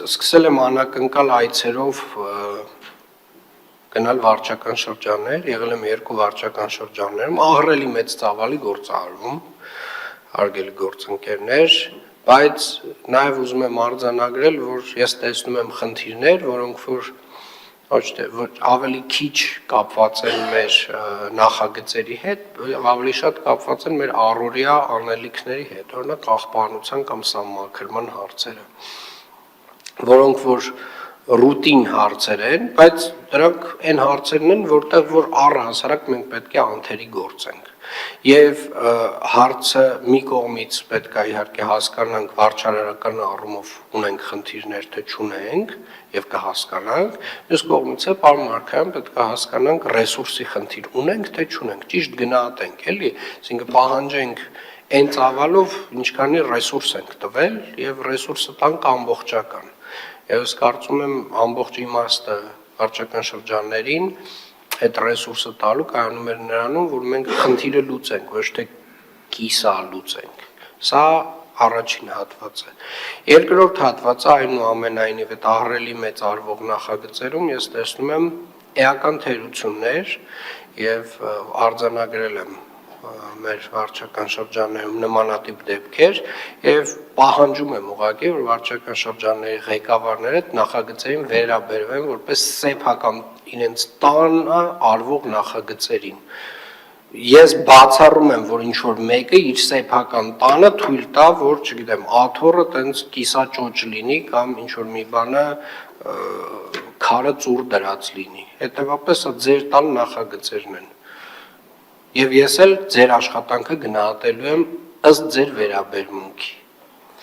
սկսել եմ անակնկալ այցերով գնալ վարչական շրջաններ, եղել եմ 2 վարչական շրջաններում, ահռելի մեծ ծավալի գործ արվում, հարգելի գործընկերներ, բայց նաև ուզում եմ արձանագրել, որ ես տեսնում եմ խնդիրներ, որոնք որ ոչ թե ավելի քիչ կապված են մեր նախագծերի հետ, ավելի շատ կապված են մեր առօրյա անելիքների հետ, օրինակ աղբանության կամ սահմանափակման հարցերը, որոնք որ ռուտին հարցեր են, բայց դրանք այն հարցերն են, որտեղ որ առհասարակ մենք պետք է անթերի գործենք։ Եվ հարցը մի կողմից պետք է իհարկե հասկանանք վարչարարական առումով ունենք խնդիրներ, թե չունենք եւ կհասկանանք, մյուս կողմից է պարոն Մարգարյան պետք է հասկանանք ռեսուրսի խնդիր ունենք, թե չունենք, ճիշտ գնահատենք, էլի, այսինքն պահանջենք այն ծավալով, ինչքանի ռեսուրս ենք տվել եւ ռեսուրսը տանք ամբողջական։ Եվ ես կարծում եմ ամբողջ իմաստը վարչական շրջաններին այդ ռեսուրսը տալու կայանում էր նրանում, որ մենք խնդիրը լուծենք, ոչ թե կիսա լուծենք։ Սա առաջին հատվածը։ Երկրորդ հատվածը այնուամենայնիվ այդ ահռելի մեծ արվող նախագծերում ես տեսնում եմ էական թերություններ եւ արձանագրել եմ մեր վարչական շրջաններում նմանատիպ դեպքեր եւ պահանջում եմ ուղղակի որ վարչական շրջանների ղեկավարները նախագծերին վերաբերվեն որպես սեփական իրենց տանը արվող նախագծերին ես բացառում եմ որ ինչ որ մեկը իր սեփական տանը թույլ տա որ չգիտեմ աթոռը տենց կիսաճոճ լինի կամ ինչ որ մի բանը քարը ծուր դրած լինի հետեւաբար սա ձեր տան նախագծերն են Եվ ես էլ ձեր աշխատանքը գնահատելու եմ ըստ ձեր վերաբերմունքի։